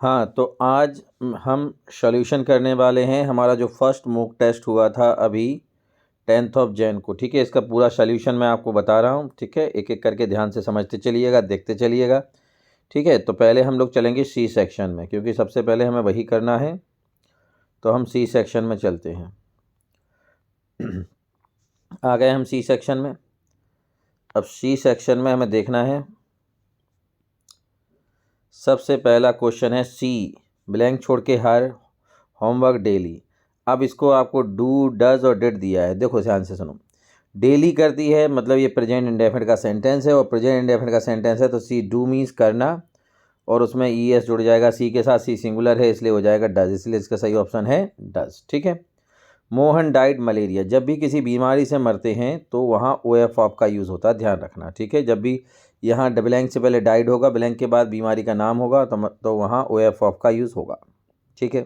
हाँ, तो आज हम सॉल्यूशन करने वाले हैं हमारा जो फर्स्ट मॉक टेस्ट हुआ था अभी 10th ऑफ जैन को। ठीक है, इसका पूरा सॉल्यूशन मैं आपको बता रहा हूँ। ठीक है, एक एक करके ध्यान से समझते चलिएगा, देखते चलिएगा। ठीक है, तो पहले हम लोग चलेंगे सी सेक्शन में, क्योंकि सबसे पहले हमें वही करना है। तो हम सी सेक्शन में चलते हैं। आ गए हम सी सेक्शन में। अब सी सेक्शन में हमें देखना है, सबसे पहला क्वेश्चन है सी, ब्लैंक छोड़ के हर होमवर्क डेली। अब इसको आपको डू, डज और डिड दिया है। देखो ध्यान से सुनो, डेली करती है मतलब ये प्रेजेंट इंडेफिनिट का सेंटेंस है, और प्रेजेंट इंडेफिनिट का सेंटेंस है तो सी डू मीन्स करना, और उसमें ई एस जुड़ जाएगा सी के साथ। सी सिंगुलर है इसलिए हो जाएगा डज, इसलिए इसका सही ऑप्शन है डज। ठीक है। मोहन डाइड मलेरिया, जब भी किसी बीमारी से मरते हैं तो वहाँ ओ एफ ऑफ का यूज़ होता है, ध्यान रखना। ठीक है, जब भी यहाँ ब्लैंक से पहले डाइड होगा, ब्लैंक के बाद बीमारी का नाम होगा, तो वहाँ ओ एफ ऑफ का यूज़ होगा। ठीक है।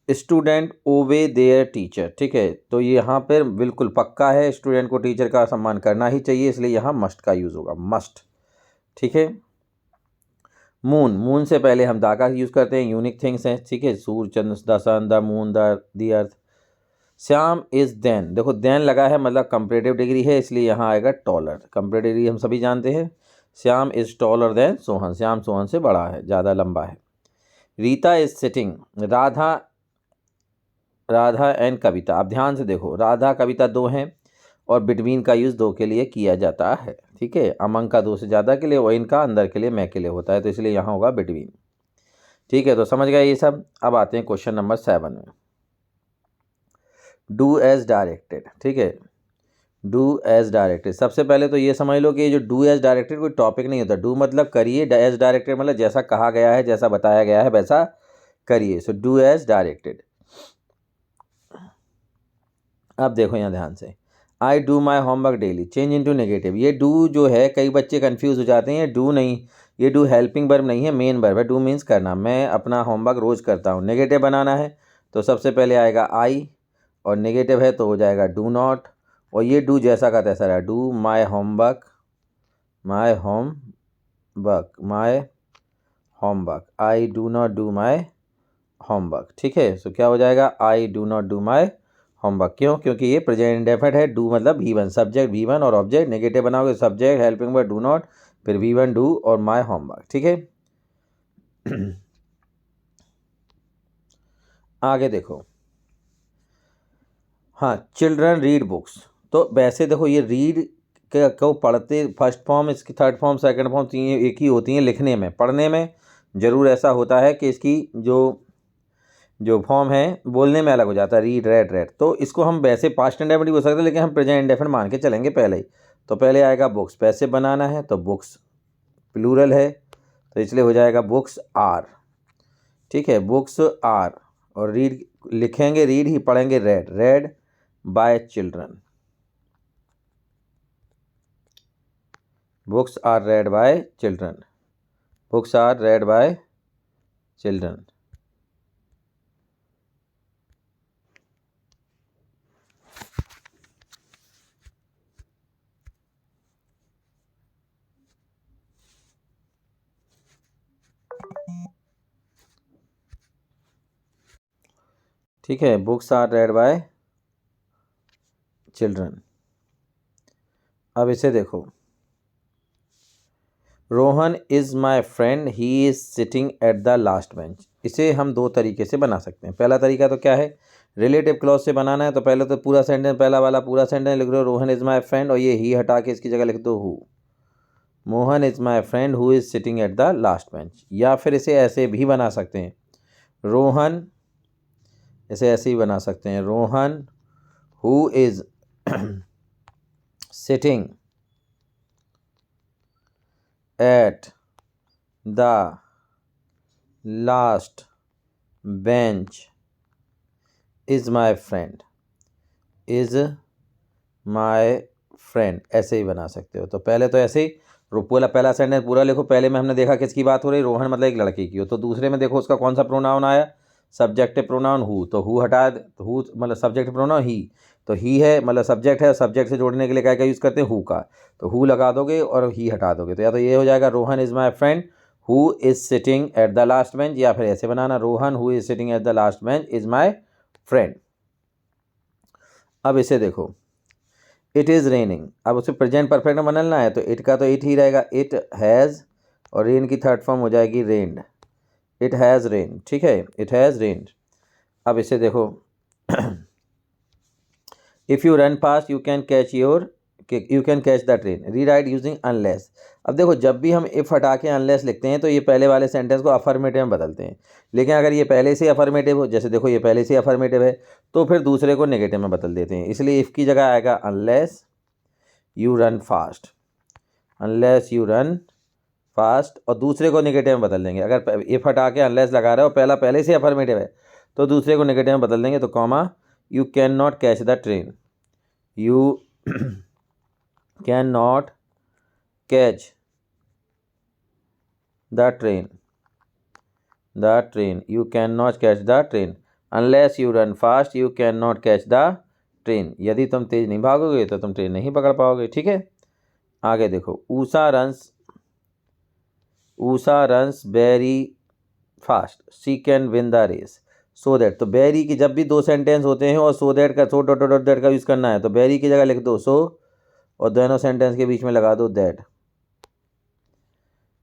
स्टूडेंट ओबे देयर टीचर, ठीक है, तो ये यहाँ पर बिल्कुल पक्का है, स्टूडेंट को टीचर का सम्मान करना ही चाहिए, इसलिए यहाँ मस्ट का यूज़ होगा, मस्ट। ठीक है। मून, मून से पहले हम दा का यूज़ करते हैं, यूनिक थिंग्स हैं। ठीक है, सूर्य, चंद्र, the sun, the moon, the earth. Shyam is then, देखो देन लगा है मतलब कंपैरेटिव डिग्री है, इसलिए यहाँ आएगा टॉलर। कंपैरेटिव डिग्री हम सभी जानते हैं। Shyam is taller than Sohan, Shyam Sohan से बड़ा है, ज़्यादा लंबा है। Rita is sitting, Radha, Radha and Kavita. आप ध्यान से देखो, राधा कविता दो हैं और बिटवीन का यूज़ दो के लिए किया जाता है। ठीक है, अमंग का दो से ज़्यादा के लिए, और इनका अंदर के लिए, मैं के लिए होता है, तो इसलिए यहाँ होगा बिटवीन। ठीक है, तो समझ गए ये सब। अब आते हैं क्वेश्चन नंबर 7 में, डू एज डायरेक्टेड। ठीक है, डू एज डायरेक्टेड, सबसे पहले तो ये समझ लो कि ये जो डू एज डायरेक्टेड कोई टॉपिक नहीं होता। डू मतलब करिए, एज डायरेक्टेड मतलब जैसा कहा गया है, जैसा बताया गया है वैसा करिए। So do as directed. अब देखो यहाँ ध्यान से, I do my homework daily, change into negative. ये डू जो है कई बच्चे कंफ्यूज हो जाते हैं, डू नहीं, ये डू हेल्पिंग वर्ब नहीं है, मेन वर्ब है। डू मीन्स करना, मैं अपना होमवर्क रोज़ करता हूँ। नेगेटिव बनाना है तो सबसे पहले आएगा आई, और नेगेटिव है तो हो जाएगा डू नॉट, और ये डू जैसा का तैसा रहा, do my homework, my homework, my homework, I do not do my homework. ठीक है, सो क्या हो जाएगा, I do not do my homework. क्यों? क्योंकि ये प्रेजेंट इंडेफिनिट है। डू मतलब V1, सब्जेक्ट V1 और ऑब्जेक्ट। नेगेटिव बनाओगे subject helping verb do not, फिर V1 डू और माई होमवर्क। ठीक है। आगे देखो, हाँ, चिल्ड्रन रीड बुक्स। तो वैसे देखो ये रीड को पढ़ते, फर्स्ट फॉर्म, इसकी थर्ड फॉर्म, सेकंड फॉर्म, तीन एक ही होती हैं। लिखने में, पढ़ने में ज़रूर ऐसा होता है कि इसकी जो फॉर्म है बोलने में अलग हो जाता है, रीड, रेड, रेड। तो इसको हम वैसे पास्ट इंडेफिनिट हो सकते हैं, लेकिन हम प्रेजेंट इंडेफिनिट मान के चलेंगे पहले ही। तो पहले आएगा बुक्स, पैसे बनाना है तो बुक्स प्लूरल है, तो इसलिए हो जाएगा बुक्स आर। ठीक है, बुक्स आर, और रीड लिखेंगे रीड ही, पढ़ेंगे read, read by children. Books are read by children, books are read by children. ठीक है, books are read by children. अब इसे देखो, Rohan is my friend, he is sitting at the last bench. इसे हम दो तरीके से बना सकते हैं। पहला तरीका तो क्या है, रिलेटिव क्लॉज से बनाना है। तो पहले तो पूरा सेंटेंस, पहला वाला पूरा सेंटेंस लिख दो, रोहन इज़ माई फ्रेंड, और ये ही हटा के इसकी जगह लिख दो who. Mohan is my friend who is sitting at the last bench. या फिर इसे ऐसे भी बना सकते हैं, रोहन, इसे ऐसे ही बना सकते हैं, Rohan who is sitting at the last bench is my friend, is my friend, ऐसे ही बना सकते हो। तो पहले तो ऐसे ही पहला सेंटेंस पूरा लिखो। पहले में हमने देखा किसकी बात हो रही, रोहन मतलब एक लड़के की हो। तो दूसरे में देखो उसका कौन सा प्रोनाउन आया, सब्जेक्टिव प्रोनाउन हु, तो हु हटा, हु मतलब सब्जेक्टिव प्रोनाउन ही, तो ही है मतलब सब्जेक्ट है, और सब्जेक्ट से जोड़ने के लिए क्या क्या यूज़ करते हैं, हु का। तो हु लगा दोगे और ही हटा दोगे, तो या तो ये हो जाएगा Rohan is my friend who is sitting at the last bench, या फिर ऐसे बनाना, Rohan who is sitting at the last bench is my friend. अब इसे देखो, इट इज़ रेनिंग, अब उसे प्रेजेंट परफेक्ट में बदलना है तो इट का तो इट ही रहेगा, इट हैज़, और रेन की थर्ड फॉर्म हो जाएगी रेन्ड, इट हैज़ रेन, ठीक है, इट हैज़ रेन्ड। अब इसे देखो, if you run fast you can catch the train, rewrite using unless. अब देखो, जब भी हम इफ़ हटा के अनलेस लिखते हैं तो ये पहले वाले सेंटेंस को अफर्मेटिव में बदलते हैं, लेकिन अगर ये पहले से अफर्मेटिव हो, जैसे देखो ये पहले से अफर्मेटिव है, तो फिर दूसरे को नेगेटिव में बदल देते हैं। इसलिए इफ़ की जगह आएगा unless you run fast, unless you run fast, और दूसरे को नेगेटिव में बदल देंगे। अगर इफ़ हटा के अनलेस लगा रहे हो, पहला पहले से अफर्मेटिव है, तो दूसरे को नेगेटिव में बदल देंगे। तो comma, you can not catch the train, you can not catch the train, you cannot catch the train, unless you run fast you cannot catch the train। यदि तुम तेज नहीं भागोगे तो तुम ट्रेन नहीं पकड़ पाओगे, ठीक है। आगे देखो, Usha runs very fast she can win the race, so that, तो बेरी की जब भी दो सेंटेंस होते हैं और सो दैट का, सो डॉट डॉट दैट का यूज़ करना है, तो बेरी की जगह लिख दो सो, और दोनों सेंटेंस के बीच में लगा दो दैट,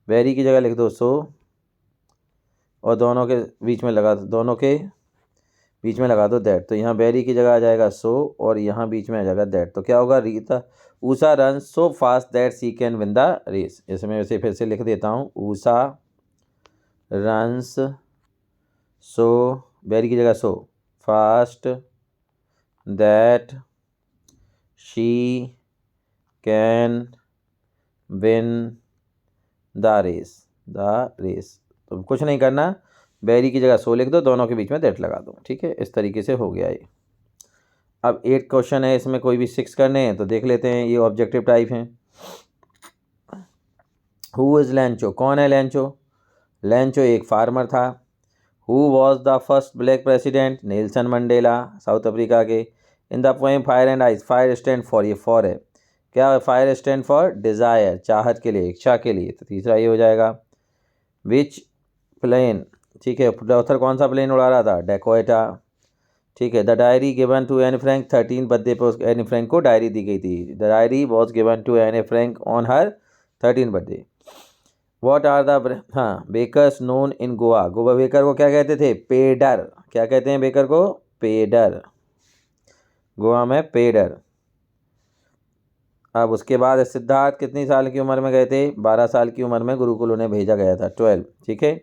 बेरी की जगह लिख दो सो, और दोनों के बीच में लगा दो दैट। तो यहाँ बेरी की जगह आ जाएगा सो, और यहाँ बीच में आ जाएगा दैट। तो क्या होगा, Rita Usha run so fast that she can win the race. इसमें वैसे फिर से लिख देता हूँ, ऊषा रन्स सो, बेरी की जगह so, fast that she can win the race. तो कुछ नहीं करना, बेरी की जगह सो लिख दो, दोनों के बीच में दैट लगा दो, ठीक है। इस तरीके से हो गया ये। अब 8 क्वेश्चन है, इसमें कोई भी 6 करने हैं तो देख लेते हैं। ये ऑब्जेक्टिव टाइप हैं। हु इज़ लैंचो, कौन है लैंचो? लैंचो एक फार्मर था। Who was the first black president? Nelson Mandela, South Africa के। In the poem fire and ice, fire stand for, ये फॉर है, क्या है? फायर स्टैंड फॉर डिज़ायर, चाहत के लिए, इच्छा के लिए, तो तीसरा ये हो जाएगा। विच प्लेन, ठीक है, ऑथर कौन सा प्लेन उड़ा रहा था? डेकोटा, ठीक है। The diary given to Anne Frank, 13 birthday पर एनी फ्रैंक को डायरी दी गई थी। The diary was given to Anne Frank on her 13 birthday. What are the, हाँ, bakers known in Goa, Goa baker को क्या कहते थे? पेडर, क्या कहते हैं बेकर को? पेडर, गोवा में पेडर। अब उसके बाद सिद्धार्थ कितनी साल की उम्र में गए थे? 12 साल की उम्र में गुरुकुल उन्हें भेजा गया था, 12, ठीक है,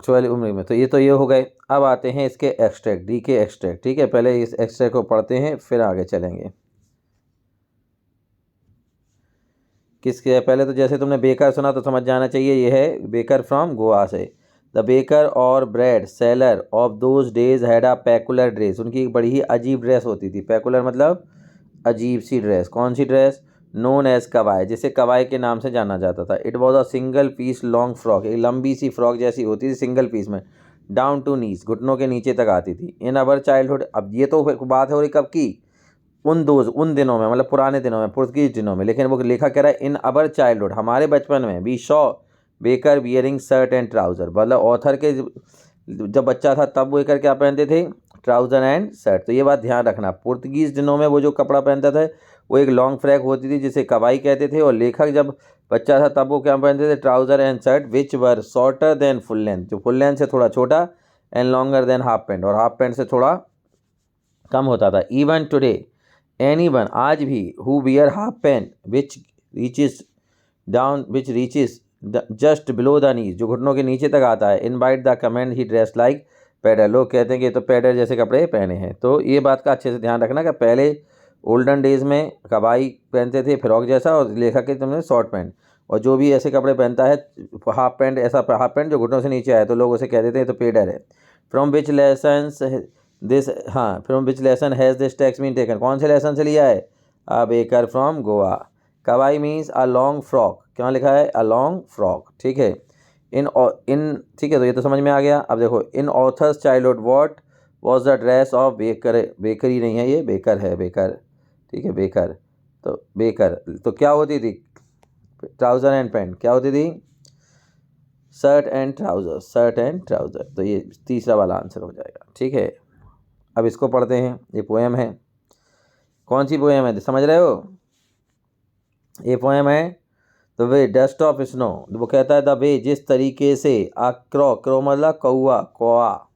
12 उम्र में। तो ये हो गए। अब आते हैं इसके एक्सट्रैक्ट, डी के एक्सट्रैक्ट, ठीक है। पहले इस एक्सट्रैक्ट को पढ़ते हैं, फिर आगे चलेंगे। किसके? पहले तो जैसे तुमने बेकर सुना तो समझ जाना चाहिए, ये है बेकर फ्रॉम गोवा से। द बेकर और bread seller of those days had a peculiar dress, उनकी एक बड़ी ही अजीब ड्रेस होती थी। पेकुलर मतलब अजीब सी ड्रेस। कौन सी ड्रेस? नोन एज कवाय, जिसे कवाय के नाम से जाना जाता था। It was a single piece long frock, एक लंबी सी फ्रॉक जैसी होती थी, सिंगल पीस में, डाउन टू नीज, घुटनों के नीचे तक आती थी। इन अवर चाइल्डहुड, अब ये तो बात हो रही कब की? उन दिनों में, मतलब पुराने दिनों में, पुर्तगीज दिनों में। लेकिन वो लिखा कह रहा है इन अवर चाइल्डहुड, हमारे बचपन में। We saw baker wearing shirt and trouser, मतलब ऑथर के जब बच्चा था तब बेकर क्या पहनते थे? Trouser and shirt. तो ये बात ध्यान रखना, पुर्तगीज दिनों में वो जो कपड़ा पहनता था वो एक लॉन्ग फ्रैक होती थी जिसे कवाई कहते थे, और लेखक जब बच्चा था तब वो क्या पहनते थे? Trouser and shirt which were shorter than full length, जो फुल लेंथ से थोड़ा छोटा, and longer than half pant, और हाफ पैंट से थोड़ा कम होता था। इवन टुडे एनीवन, आज भी, who wear half pant which reaches just below the knees, जो घुटनों के नीचे तक आता है, invite the comment he dress like pader, लोग कहते हैं कि ये तो पैडर जैसे कपड़े पहने हैं। तो ये बात का अच्छे से ध्यान रखना कि पहले ओल्डन डेज में कबाई पहनते थे फ्रॉक जैसा, और लेखक के तुमने शॉर्ट पैंट, और जो भी ऐसे कपड़े पहनता है हाफ पैंट, ऐसा हाफ पैंट जो घुटनों से नीचे आए, तो लोग उसे कह देते हैं तो पेडर है। फ्रॉम विच लेसन्स दिस, हाँ, from which lesson has this text been taken, कौन से लेसन से लिया है? A baker from Goa. Kabai means a long frock, क्या लिखा है? अ लॉन्ग फ्रॉक, ठीक है। इन ठीक है, तो ये तो समझ में आ गया। अब देखो, in author's childhood what was the dress of baker, baker ही नहीं है ये, बेकर है, बेकर, ठीक है, बेकर। तो बेकर तो क्या होती थी? ट्राउज़र एंड पैंट क्या होती थी? Shirt and trouser, shirt and trouser. तो ये तीसरा वाला आंसर हो जाएगा। ठीक है, अब इसको पढ़ते हैं। ये पोएम है, कौन सी पोएम है समझ रहे हो? ये पोएम है the way dust of snow. वो कहता है द वे, जिस तरीके से आ क्रो, क्रो मतलब कौआ, कौआ,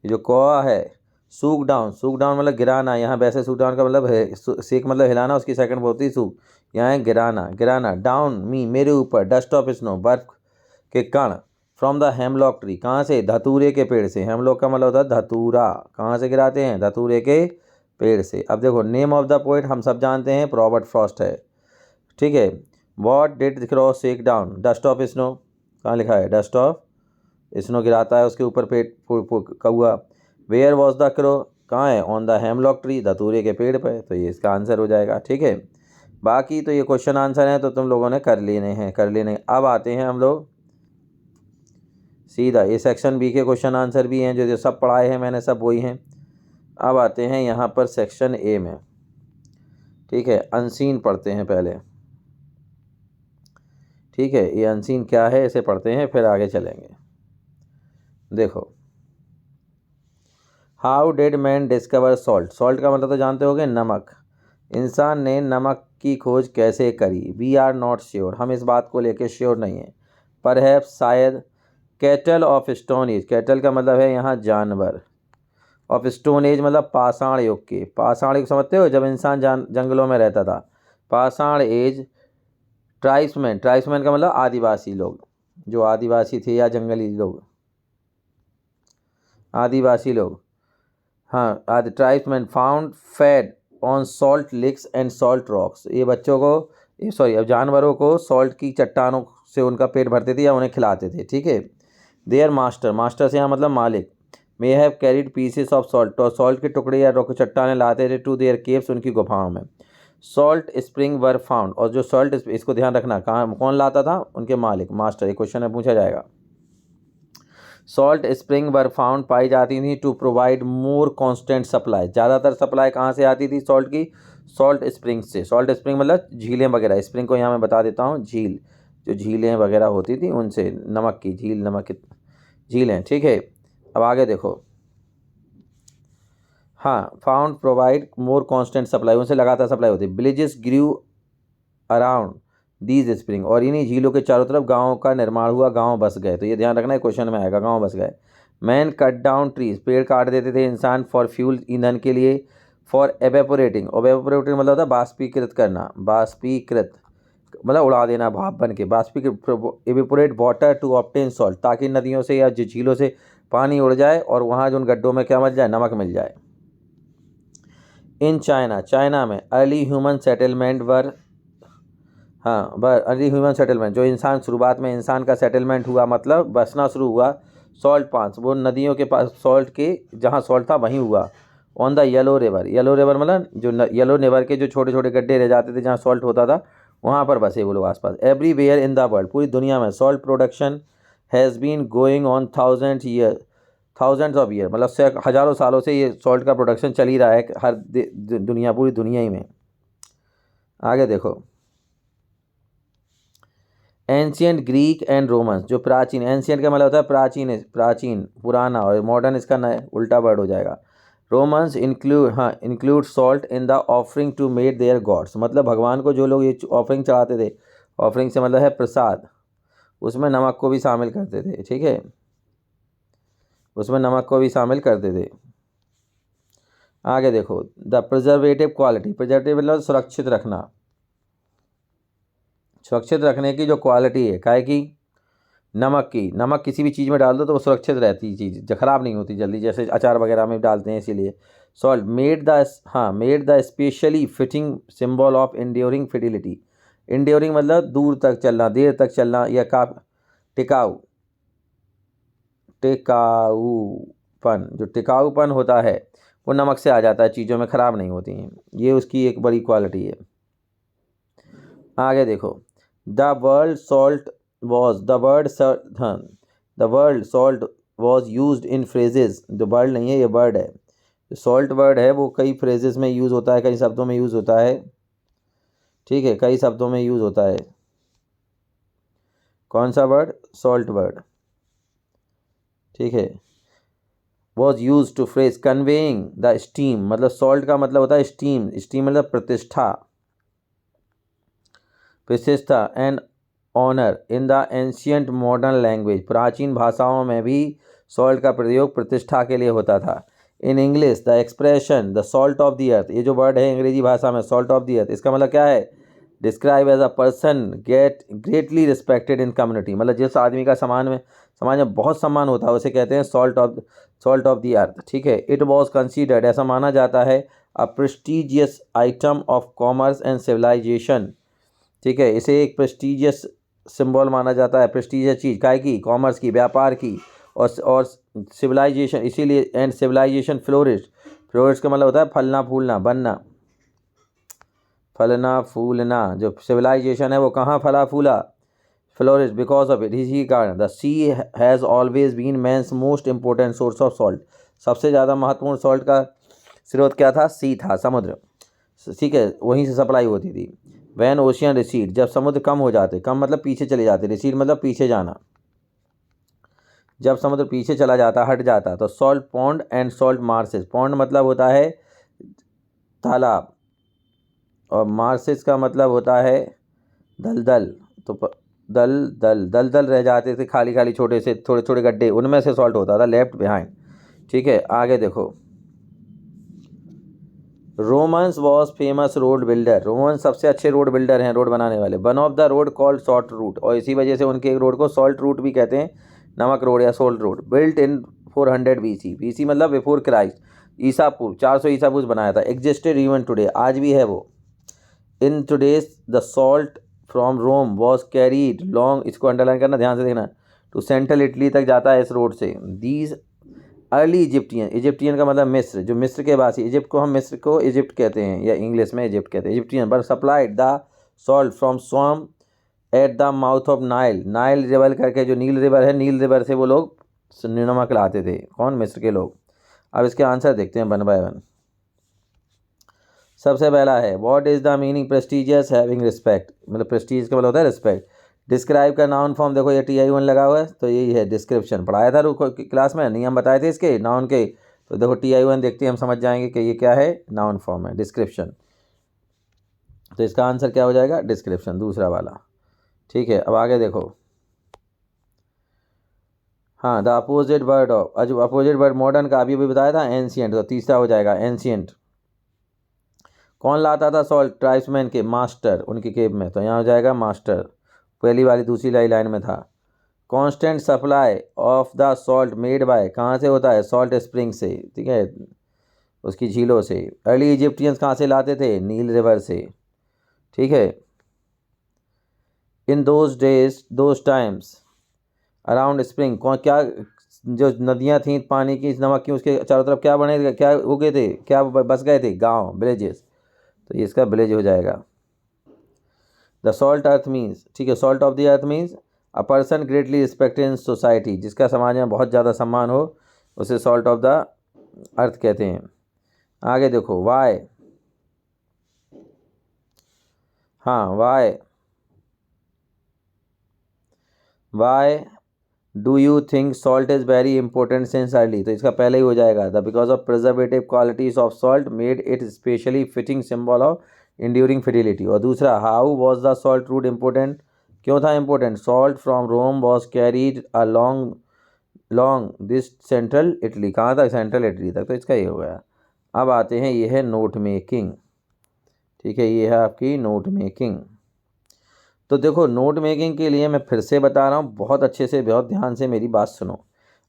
जो कौआ है, सूक डाउन, सूक डाउन मतलब गिराना। यहाँ वैसे सूक डाउन का मतलब है सेक मतलब हिलाना, उसकी सेकंड होती है सूक, यहाँ है गिराना, गिराना। डाउन मी मेरे ऊपर, डस्ट ऑफ स्नो बर्फ के कण, फ्रॉम द हेमलॉक ट्री कहाँ से? धतूरे के पेड़ से। हेमलॉक का मतलब होता है धतूरा, कहाँ से गिराते हैं? धतूरे के पेड़ से। अब देखो नेम ऑफ द पोएट हम सब जानते हैं, रॉबर्ट फ्रॉस्ट है। ठीक है, what did crow shake down? Dust of snow, कहाँ लिखा है? डस्ट ऑफ स्नो गिराता है उसके ऊपर पेट कौआ। वेयर वॉज द क्रो, कहाँ है? ऑन द हेमलॉक ट्री, धतूरे के पेड़ पर। तो ये इसका आंसर हो जाएगा। ठीक है, बाकी तो ये क्वेश्चन आंसर हैं तो तुम लोगों ने कर लेने हैं, कर लेने। अब आते हैं हम लोग सीधा, ये सेक्शन बी के क्वेश्चन आंसर भी हैं जो सब पढ़ाए हैं मैंने, सब वही हैं। अब आते हैं यहाँ पर सेक्शन ए में। ठीक है, अनसीन पढ़ते हैं पहले। ठीक है, ये अनसीन क्या है इसे पढ़ते हैं फिर आगे चलेंगे। देखो, how did man discover salt? Salt का मतलब तो जानते होगे, नमक। इंसान ने नमक की खोज कैसे करी? वी आर नॉट श्योर, हम इस बात को लेकर श्योर नहीं हैं। परहैप्स शायद। Cattle of stone age, cattle का मतलब है यहाँ जानवर, ऑफ स्टोन एज मतलब पाषाण युग के। पाषाण युग समझते हो, जब इंसान जंगलों में रहता था। पाषाण एज। ट्राइब्समैन, ट्राइब्समैन का मतलब आदिवासी लोग, जो आदिवासी थे या जंगली लोग, आदिवासी लोग। हाँ, आदि tribesman found fade on salt लिक्स and salt rocks. ये बच्चों को सॉरी अब जानवरों को सॉल्ट की चट्टानों से उनका पेट भरते थे या उन्हें खिलाते थे। ठीक है, देयर मास्टर, मास्टर से यहाँ मतलब मालिक, may have carried pieces of salt, तो सॉल्ट के टुकड़े या रॉक चट्टाने लाते थे टू देयर केव्स, उनकी गुफाओं में। सॉल्ट स्प्रिंग वर फाउंड, और जो सॉल्ट, इसको ध्यान रखना कहाँ कौन लाता था? उनके मालिक, मास्टर। एक क्वेश्चन में पूछा जाएगा। सॉल्ट स्प्रिंग वर फाउंड, पाई जाती थी to provide more constant supply. ज़्यादातर सप्लाई कहाँ से आती थी सॉल्ट की? सॉल्ट स्प्रिंग से। सॉल्ट स्प्रिंग मतलब झीलें वगैरह, स्प्रिंग को यहाँ मैं बता देता हूँ, झील, जो झीलें वगैरह होती थी उनसे, नमक की झील, नमक की झीलें। ठीक है, अब आगे देखो। हाँ, found provide more constant supply, उनसे लगातार सप्लाई होती है। Villages grew around these spring, और इन्हीं झीलों के चारों तरफ गाँव का निर्माण हुआ, गाँव बस गए। तो ये ध्यान रखना है, क्वेश्चन में आएगा, गाँव बस गए। मैन कट डाउन ट्रीज, पेड़ काट देते थे इंसान, फॉर फ्यूल, ईंधन के लिए। फॉर एवेपोरेटिंग, एवेपोरेटिंग मतलब होता है बाष्पीकृत करना, बाष्पीकृत मतलब उड़ा देना भाप बन के, बाष्पीकृत। Evaporate water to obtain salt, ताकि नदियों से या झीलों से पानी उड़ जाए और वहाँ जो उन गड्ढों में क्या मिल जाए? नमक मिल जाए। इन चाइना, चाइना में अर्ली ह्यूमन सेटलमेंट वर, हाँ अर्ली ह्यूमन सेटलमेंट, जो इंसान शुरुआत में इंसान का सेटलमेंट हुआ मतलब बसना शुरू हुआ। सॉल्ट पांच, वो नदियों के पास, सॉल्ट के जहाँ सॉल्ट था वहीं हुआ। On the yellow river, yellow river मतलब जो येलो रिवर के जो छोटे छोटे गड्ढे रह जाते थे जहाँ सॉल्ट होता था, वहाँ पर बसे वो लोग आसपास। एवरीवेयर इन द वर्ल्ड, पूरी दुनिया में salt production has been going on thousands of year, मतलब हज़ारों सालों से ये सॉल्ट का प्रोडक्शन चल ही रहा है हर दुनिया, पूरी दुनिया ही में। आगे देखो, एंशियंट ग्रीक एंड रोमन्स, जो प्राचीन, एंशियंट का मतलब होता है प्राचीन, प्राचीन पुराना, और मॉडर्न इसका नया उल्टा वर्ड हो जाएगा। Romans include salt in the offering to made their gods, मतलब भगवान को जो लोग ये ऑफरिंग चढ़ाते थे, ऑफरिंग से मतलब है प्रसाद, उसमें नमक को भी शामिल करते थे। ठीक है, उसमें नमक को भी शामिल करते थे। आगे देखो, द प्रिजर्वेटिव क्वालिटी, प्रिजर्वेटिव मतलब सुरक्षित रखना, सुरक्षित रखने की जो क्वालिटी है, काहे की? नमक की। नमक किसी भी चीज़ में डाल दो तो वो सुरक्षित रहती है, चीज़ ख़राब नहीं होती जल्दी, जैसे अचार वगैरह में डालते हैं इसीलिए। Salt made the specially fitting symbol of enduring fidelity. Enduring मतलब दूर तक चलना, देर तक चलना, या टिकाऊ, टिकाऊपन, जो टिकाऊपन होता है वो नमक से आ जाता है, चीज़ों में ख़राब नहीं होती हैं, ये उसकी एक बड़ी क्वालिटी है। आगे देखो, the world salt was, the world salt was used in phrases, जो वर्ल्ड नहीं है ये वर्ड है, सॉल्ट वर्ड है वो कई फ्रेजेस में यूज़ होता है, कई शब्दों में यूज़ होता है। ठीक है, कई शब्दों में यूज़ होता है। कौन सा वर्ड? सॉल्ट वर्ड, ठीक है। Was use to phrase conveying the esteem, मतलब सॉल्ट का मतलब होता है स्टीम, स्टीम मतलब प्रतिष्ठा, प्रतिष्ठा and honour in the ancient modern language, प्राचीन भाषाओं में भी सॉल्ट का प्रयोग प्रतिष्ठा के लिए होता था। In English the expression the salt of the earth, ये जो वर्ड है अंग्रेजी भाषा में सॉल्ट ऑफ द अर्थ, इसका मतलब क्या है? Describe as a person get greatly respected in community, मतलब जिस आदमी का समाज में बहुत सम्मान होता है उसे कहते हैं सॉल्ट ऑफ द अर्थ, ठीक है। इट वॉज कंसीडर्ड, ऐसा माना जाता है, a prestigious item of commerce and civilisation, ठीक है। इसे एक प्रेस्टिजियस सिंबल माना जाता है, प्रेस्टिजियस चीज़ काय की? कॉमर्स की, व्यापार की, और सिविलाइजेशन, इसीलिए एंड सिविलाइजेशन फ्लोरिश, फ्लोरिश का मतलब होता है फलना फूलना, बनना, फलना फूलना, जो सिविलाइजेशन है वो कहाँ फला फूला? फ्लोरिश, बिकॉज ऑफ इट, इसी कारण। The sea has always been man's most important source of salt, सबसे ज़्यादा महत्वपूर्ण सॉल्ट का स्रोत क्या था? सी था, समुद्र, ठीक है, वहीं से सप्लाई होती थी। वैन ओशियन रिसीड, जब समुद्र कम हो जाते, कम मतलब पीछे चले जाते, रिसीड मतलब पीछे जाना, जब समुद्र पीछे चला जाता, हट जाता, तो salt pond and salt marshes, pond मतलब होता है तालाब, और मार्सेस का मतलब होता है दलदल, तो दलदल रह जाते थे, खाली खाली छोटे से थोड़े छोटे गड्ढे, उनमें से सॉल्ट होता था लेफ्ट बिहाइंड, ठीक है। आगे देखो, Romans was famous road builder, Roman सबसे अच्छे रोड बिल्डर हैं, रोड बनाने वाले। One of the road called salt route, और इसी वजह से उनके एक रोड को सॉल्ट रूट भी कहते हैं, नमक रोड या salt road. Built in 400 BC, BC मतलब बिफोर क्राइस्ट, ईसा पूर्व 400 ईसा पूर्व बनाया था। एग्जिस्टेड इवन टुडे, आज भी है वो। In today's the salt from Rome was carried long, इसको अंडरलाइन करना, ध्यान से देखना, टू सेंट्रल इटली तक जाता है इस रोड से। दीज अर्ली इजिप्टियन, इजिप्टियन का मतलब मिस्र, जो मिस्र के वासी, इजिप्ट को हम मिस्र को इजिप्ट कहते हैं, या इंग्लिश में इजिप्ट कहते हैं, Egyptian, but supplied the salt from swamp at the mouth of Nile, Nile river करके जो नील रिवर है, नील रिवर से वो लोग नमक लाते थे, कौन? मिस्र के लोग। अब इसके आंसर देखते हैं वन बाय वन। सबसे पहला है, what is the meaning prestigious having respect, मतलब प्रेस्टीज का मतलब होता है रिस्पेक्ट। डिस्क्राइब का नाउन फॉर्म देखो, ये TI1 लगा हुआ है, तो यही है डिस्क्रिप्शन, पढ़ाया था रुको क्लास में, नियम बताए थे इसके नाउन के, तो देखो TI1 देखते हैं, हम समझ जाएंगे कि ये क्या है, नाउन फॉर्म है, डिस्क्रिप्शन। तो इसका आंसर क्या हो जाएगा? डिस्क्रिप्शन, दूसरा वाला, ठीक है। अब आगे देखो, हाँ, द अपोजिट वर्ड ऑफ, जो अपोजिट वर्ड मॉडर्न का अभी भी बताया था, एंशियंट, तो तीसरा हो जाएगा एंशियंट। कौन लाता था सॉल्ट? ट्राइब्समैन के, मास्टर, उनकी केब में, तो यहाँ हो जाएगा मास्टर, पहली वाली दूसरी लाइन में था। Constant supply of the salt made by, कहाँ से होता है? सॉल्ट स्प्रिंग से, ठीक है, उसकी झीलों से। अर्ली इजिप्टियंस कहाँ से लाते थे? नील रिवर से, ठीक है। In those days those times around spring, कौन क्या, जो नदियाँ थीं पानी की, नमक की, उसके चारों तरफ क्या बने, क्या उगे थे, क्या बस गए थे? गाँव, विलेजेस, तो ये इसका विलेज हो जाएगा। द सॉल्ट अर्थ मीन्स, ठीक है, salt of the earth means a person greatly respected in society, जिसका समाज में बहुत ज़्यादा सम्मान हो, उसे सॉल्ट ऑफ द अर्थ कहते हैं। आगे देखो, वाई, हाँ, why do you think salt is very important since early, तो इसका पहले ही हो जाएगा, the because of preservative qualities of salt made it specially fitting symbol of enduring fidelity. और दूसरा, how was the salt route important, क्यों था important? Salt from Rome was carried a long this central Italy, कहाँ तक? Central Italy तक, तो इसका ये हो गया। अब आते हैं, ये है नोट मेकिंग, ठीक है, ये है आपकी नोट मेकिंग। तो देखो, नोट मेकिंग के लिए मैं फिर से बता रहा हूँ, बहुत अच्छे से, बहुत ध्यान से मेरी बात सुनो।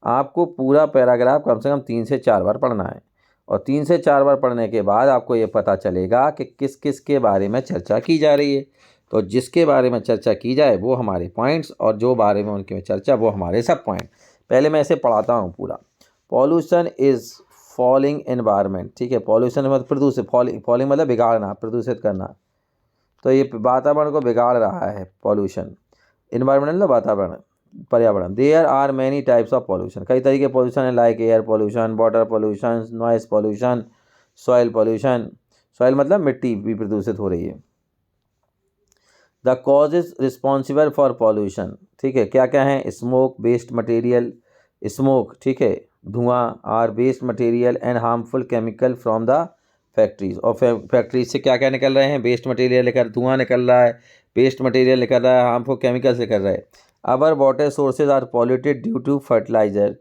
आपको पूरा पैराग्राफ कम से कम 3 से 4 बार पढ़ना है, और 3 से 4 बार पढ़ने के बाद आपको ये पता चलेगा कि किस किस के बारे में चर्चा की जा रही है। तो जिसके बारे में चर्चा की जाए वो हमारे पॉइंट्स, और जो बारे में उनके चर्चा वो हमारे सब पॉइंट। पहले मैं इसे पढ़ाता हूँ पूरा। पॉल्यूशन इज़ फॉलिंग एनवायरनमेंट, ठीक है, पॉल्यूशन मतलब प्रदूषित, फॉलिंग मतलब बिगाड़ना, प्रदूषित करना, तो ये वातावरण को बिगाड़ रहा है पॉल्यूशन। इन्वायरमेंटल वातावरण, पर्यावरण। There are many types of pollution, कई तरीके पॉल्यूशन है, like air pollution, water pollution, noise pollution, soil pollution, soil मतलब मिट्टी भी प्रदूषित हो रही है। The causes responsible for pollution, ठीक है, क्या क्या है, स्मोक, वेस्ट मटेरियल, स्मोक, ठीक है, धुआं, are waste material and harmful chemical from the factories, और फैक्ट्रीज से क्या क्या निकल रहे हैं, वेस्ट मटेरियल निकल, धुआं निकल रहा है, वेस्ट मटेरियल निकल रहा है, हार्मफुल केमिकल्स निकल रहे हैं। Our water sources are polluted due to fertiliser,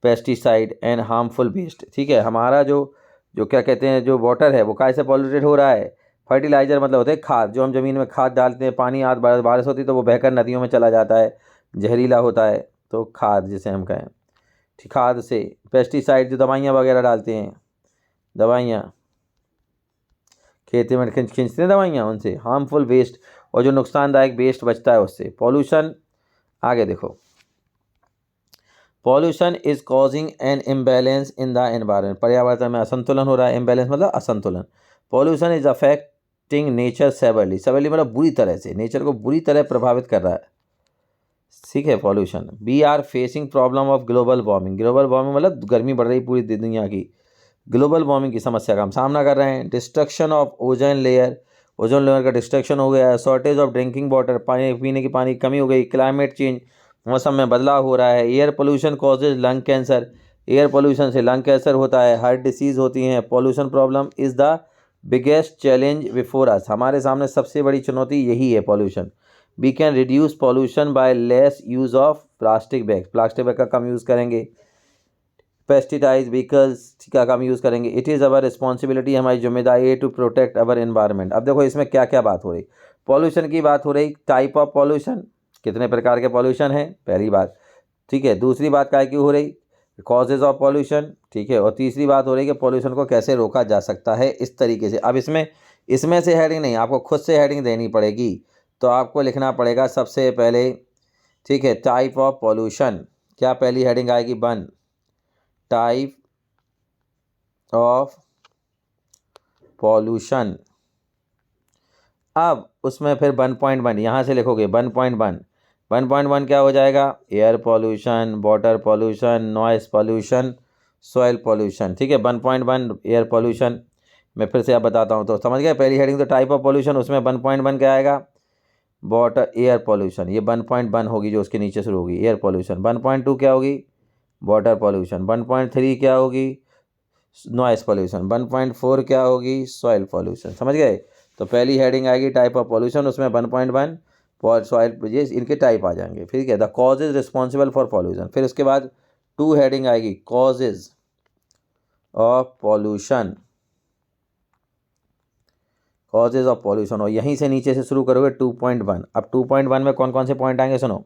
pesticide and harmful waste, ठीक है, हमारा जो जो क्या कहते हैं जो वाटर है वो कैसे पॉल्यूटेड हो रहा है, फर्टिलाइजर मतलब होते हैं खाद, जो हम ज़मीन में खाद डालते हैं, पानी आज बारिश होती है तो वो बहकर नदियों में चला जाता है, जहरीला होता है, तो खाद जिसे हम कहें, ठीक, खाद से, पेस्टिसाइड जो दवाइयाँ वगैरह डालते हैं, दवाइयाँ खेती में खींचते हैं दवाइयाँ, उनसे हार्मफुल वेस्ट, और जो नुकसानदायक वेस्ट बचता है उससे पॉल्यूशन। आगे देखो, pollution is causing an imbalance in the environment, पर्यावरण में असंतुलन हो रहा है, इम्बैलेंस मतलब असंतुलन। Pollution is affecting nature severally, severally मतलब बुरी तरह से, नेचर को बुरी तरह प्रभावित कर रहा है, ठीक है, pollution. We are facing problem of global warming, global warming मतलब गर्मी बढ़ रही पूरी दुनिया की, ग्लोबल वार्मिंग की समस्या का हम सामना कर रहे हैं। Destruction of ozone layer, ozone layer का डिस्ट्रक्शन हो गया है। शॉर्टेज ऑफ ड्रिंकिंग वाटर, पानी पीने की पानी की कमी हो गई। क्लाइमेट चेंज, मौसम में बदलाव हो रहा है। Air pollution causes lung cancer, air pollution से लंग कैंसर होता है, हार्ट डिसीज़ होती हैं। Pollution problem is the biggest challenge before us, हमारे सामने सबसे बड़ी चुनौती यही है pollution. We can reduce pollution by less use of plastic bag, plastic bag का कम यूज़ करेंगे। पेस्टिसाइड व्हीकल्स का कम यूज़ करेंगे। इट इज़ अवर रिस्पॉन्सिबिलिटी, हमारी जिम्मेदारी है टू प्रोटेक्ट अवर एनवायरनमेंट। अब देखो इसमें क्या क्या बात हो रही, पॉल्यूशन की बात हो रही, टाइप ऑफ पॉल्यूशन, कितने प्रकार के पॉल्यूशन हैं, पहली बात, ठीक है। दूसरी बात क्या की हो रही, कॉजेज ऑफ पॉल्यूशन, ठीक है। और तीसरी बात हो रही कि पॉल्यूशन को कैसे रोका जा सकता है, इस तरीके से। अब इसमें इसमें से हेडिंग नहीं, आपको खुद से हेडिंग देनी पड़ेगी। तो आपको लिखना पड़ेगा सबसे पहले, ठीक है, टाइप ऑफ पॉल्यूशन, क्या पहली हेडिंग आएगी, 1 टाइप ऑफ पॉल्यूशन। अब उसमें फिर 1.1 यहाँ से लिखोगे, 1.1, 1.1 क्या हो जाएगा, air pollution, water pollution, noise pollution, soil pollution, ठीक है। 1.1 एयर पॉल्यूशन, मैं फिर से आप बताता हूँ तो समझ गए। पहली हेडिंग तो टाइप ऑफ पॉल्यूशन, उसमें 1.1 क्या आएगा, वाटर एयर पॉल्यूशन, ये 1.1 होगी जो उसके नीचे शुरू होगी, एयर पॉल्यूशन। 1.2 क्या होगी, वाटर पॉल्यूशन। 1.3 क्या होगी, नॉइस पॉल्यूशन। 1.4 क्या होगी, सॉइल पॉल्यूशन। समझ गए। तो पहली हेडिंग आएगी टाइप ऑफ पॉल्यूशन, उसमें 1.1 फॉर सॉइल, ये इनके टाइप आ जाएंगे। फिर क्या, the causes responsible for pollution. फिर उसके बाद 2 हेडिंग आएगी, causes of pollution, causes of pollution, और यहीं से नीचे से शुरू करोगे 2.1। अब 2.1 में कौन कौन से पॉइंट आएंगे, सुनो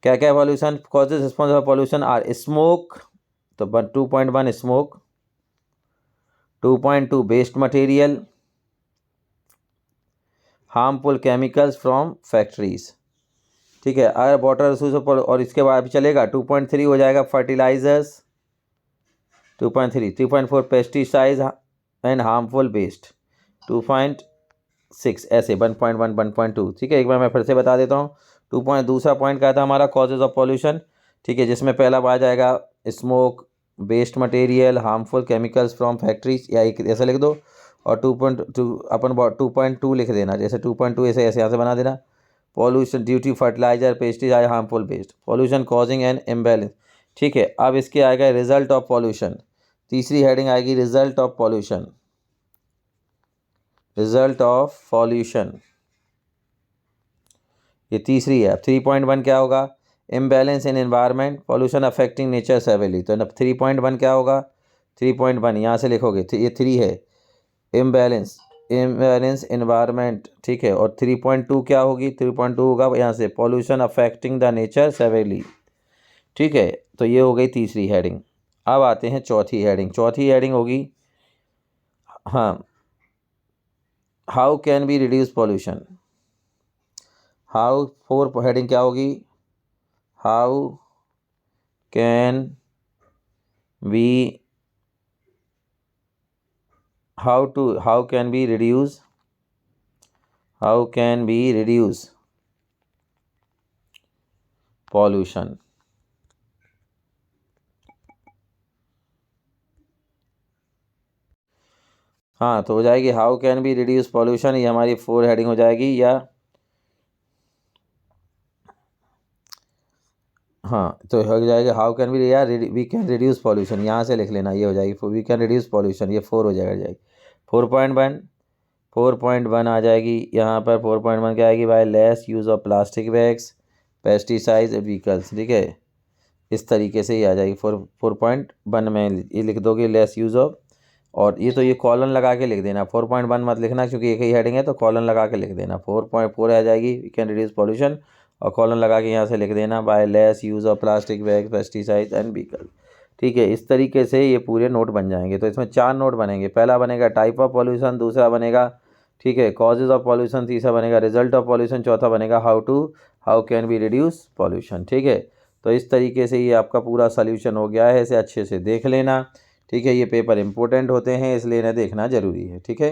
क्या क्या pollution, causes responsible for pollution are smoke, तो 2.1 smoke, 2.2 waste material, harmful chemicals from factories, ठीक है। अगर वाटर रिसोर्स और इसके बाद भी चलेगा 2.3 हो जाएगा fertilisers, 2.3, 3.4 pesticides and harmful waste, 2.6 ऐसे 1.1 1.2, ठीक है। एक बार मैं फिर से बता देता हूँ। दूसरा पॉइंट क्या था हमारा, कॉजेज ऑफ पॉल्यूशन, ठीक है, जिसमें पहला आ जाएगा smoke, waste material, harmful chemicals from factories, या एक ऐसा लिख दो। और 2.2 अपन 2.2 लिख देना, जैसे 2.2 ऐसे ऐसे यहाँ से बना देना। Pollution due to fertiliser, pesticide, harmful waste, pollution causing an imbalance, ठीक है। अब इसके आएगा रिजल्ट ऑफ पॉल्यूशन, तीसरी हेडिंग आएगी result of pollution, result of pollution, ये तीसरी है। 3.1 क्या होगा, imbalance in environment, pollution affecting nature severely. तो 3.1 क्या होगा, 3.1 यहाँ से लिखोगे, ये 3 है, इम्बैलेंस, इम्बैलेंस एनवायरनमेंट, ठीक है। और 3.2 क्या होगी, 3.2 होगा यहाँ से, pollution affecting the nature severally, ठीक है। तो ये हो गई तीसरी हेडिंग। अब आते हैं चौथी हेडिंग, चौथी हेडिंग होगी, हाँ, how can be reduce pollution, how, 4 heading क्या होगी, how can we, how can be reduce, how can be reduce pollution. हाँ, तो हो जाएगी how can be reduce pollution, ये हमारी 4 हेडिंग हो जाएगी, या हाँ तो हो जाएगा हाउ कैन वी यार वी कैन रिड्यूस पॉल्यूशन, यहाँ से लिख लेना, ये हो जाएगी वी कैन रिड्यूस पॉल्यूशन, ये 4 हो जाएगी 4.1 आ जाएगी यहाँ पर। 4.1 क्या आएगी भाई, less use of plastic bags, pesticides, vehicles, ठीक है, इस तरीके से ही आ जाएगी। 4.1 में ये लिख दोगे लेस यूज़ ऑफ, और ये तो ये कॉलन लगा के लिख देना, 4.1 मत लिखना क्योंकि एक ही हेडिंग है, तो कॉलन लगा के लिख देना। 4.4 आ जाएगी वी कैन रिड्यूस पॉल्यूशन, और कॉलन लगा के यहाँ से लिख देना by less use of plastic bag, pesticides and vehicle, ठीक है। इस तरीके से ये पूरे नोट बन जाएंगे। तो इसमें 4 नोट बनेंगे, पहला बनेगा टाइप ऑफ पॉल्यूशन, दूसरा बनेगा, ठीक है, कॉजेज ऑफ पॉल्यूशन, तीसरा बनेगा रिजल्ट ऑफ पॉल्यूशन, चौथा बनेगा how can be reduce pollution, ठीक है। तो इस तरीके से ये आपका पूरा सॉल्यूशन हो गया है, इसे अच्छे से देख लेना, ठीक है। ये पेपर इंपॉर्टेंट होते हैं इसलिए इन्हें देखना ज़रूरी है, ठीक है।